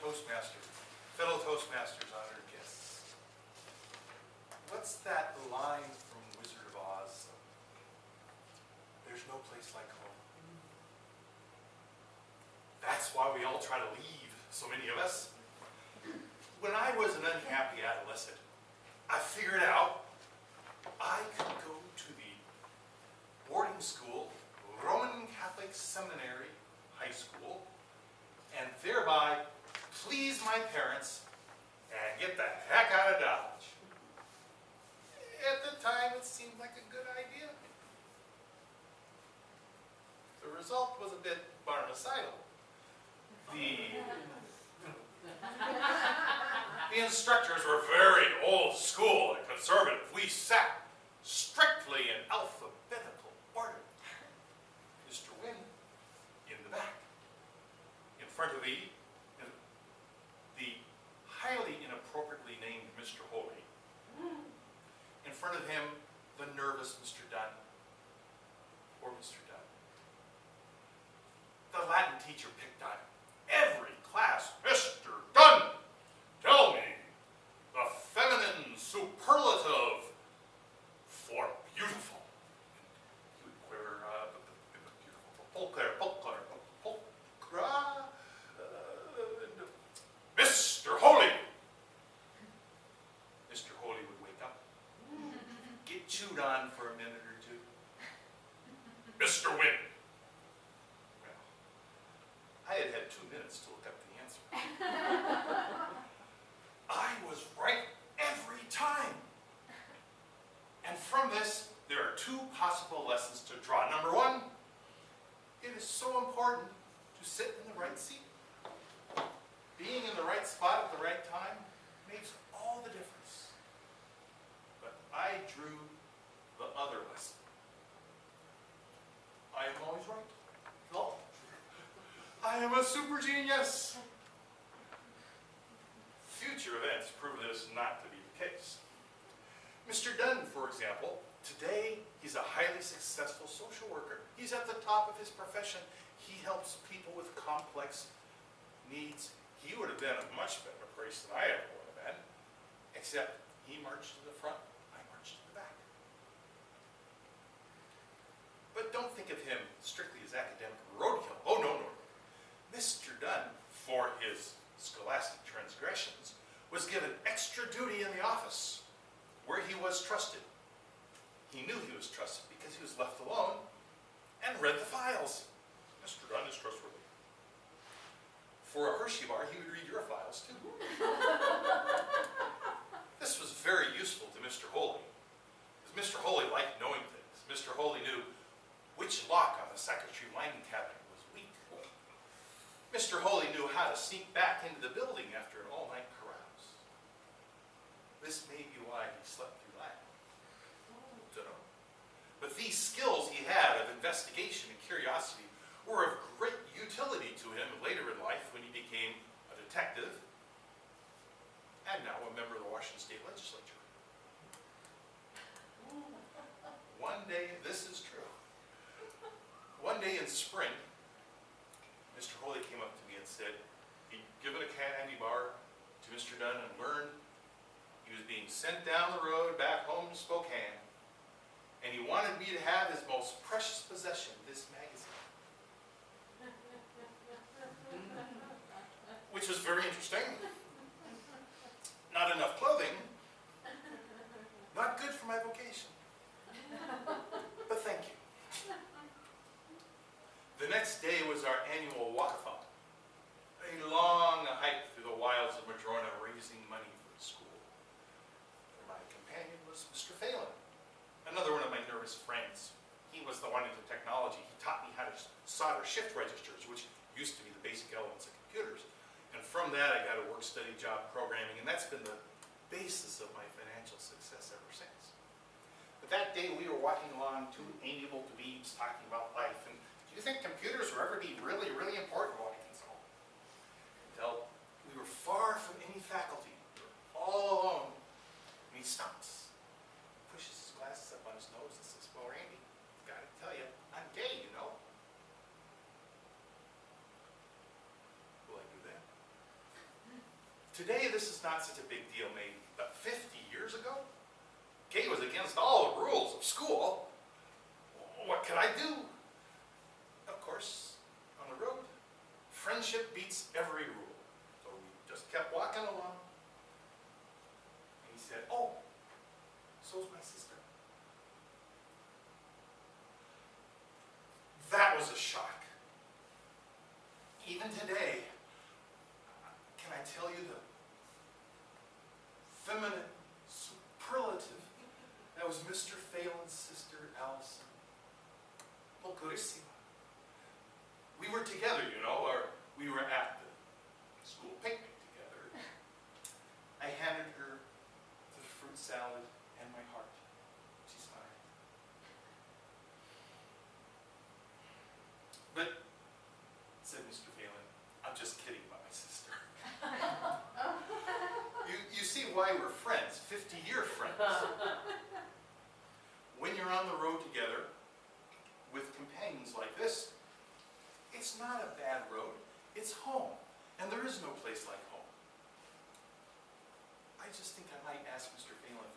Toastmaster, fellow Toastmasters, honored guests. What's that line from Wizard of Oz? There's no place like home. That's why we all try to leave, so many of us. When I was an unhappy adolescent, I figured out I could go to the boarding school, Roman Catholic Seminary High School, and thereby please my parents and get the heck out of Dodge. At the time, it seemed like a good idea. The result was a bit Barmecital. The instructors were very old school and conservative. We sat strictly in alphabetical order. Mr. Wynne in the back. In front of the highly inappropriately named Mr. Holy. In front of him, the nervous Mr. Dunn, or Mr. Dunn. The Latin teacher picked on him. Every class, Mr. Dunn, tell me the feminine superlative for beautiful. He would quiver, Mr. Holy. Mr. Holy would wake up, get chewed on for a minute or two. Mr. Wynne. Well, I had 2 minutes to look up the answer. I was right every time. And from this, there are 2 possible lessons to draw. Number 1, it is so important to sit in the right seat. Being in the right spot at the right time makes all the difference. But I drew the other lesson. I am always right. No. I am a super genius. Future events prove this not to be the case. Mr. Dunn, for example, today he's a highly successful social worker. He's at the top of his profession. He helps people with complex needs. He would have been a much better place than I ever would have been, except he marched to the front, I marched to the back. But don't think of him strictly as academic roadkill. Oh, no, no. Mr. Dunn, for his scholastic transgressions, was given extra duty in the office, where he was trusted. He knew he was trusted because he was left alone and read the files. Mr. Dunn is trustworthy. For a Hershey bar, he would read your files too. This was very useful to Mr. Holy, because Mr. Holy liked knowing things. Mr. Holy knew which lock on the secretary lining cabinet was weak. Mr. Holy knew how to sneak back into the building after an all-night carouse. This may be why he slept through that. Don't know. But these skills he had of investigation and curiosity were of great utility to him later in life when he became a detective and now a member of the Washington State Legislature. One day, this is true. One day in spring, Mr. Holy came up to me and said he'd given a candy bar to Mr. Dunn and learned he was being sent down the road back home to Spokane, and he wanted me to have his most precious possession, this magazine. Which was very interesting. Not enough clothing. Not good for my vocation. But thank you. The next day was our annual walkathon. A long hike through the wilds of Madrona raising money for the school. And my companion was Mr. Phelan, another one of my nervous friends. He was the one into technology. He taught me how to solder shift registers, which used to be the basic elements of computers. And from that, I got a work-study job programming, and that's been the basis of my financial success ever since. But that day, we were walking along, 2 amiable dweebs talking about life, and do you think computers will ever be really, really important? Well, I think so. Until we were far from any faculty, we were all alone, and he stops, pushes his glasses up on his nose, and says, "Well, Randy, gotta tell you, I'm gay, you know." Will I do that? Today, this is not such a big deal, maybe, but 50 years ago, Kate was against all the rules of school. What could I do? Of course, on the road, friendship beats every rule. So we just kept walking along. And he said, "Oh, so's my sister." That was a shock. Even today, can I tell you the feminine superlative that was Mr. Phelan's sister, Allison? Pocorissima. We were together, you know, or we were at the school picnic together. I handed her the fruit salad and my heart. She smiled. "But," said Mr. Phelan, "I'm just kidding about my sister." You see why we're friends, 50-year friends. When you're on the road together with companions like this, it's not a bad road, it's home. And there is no place like home. I just think I might ask Mr. Phelan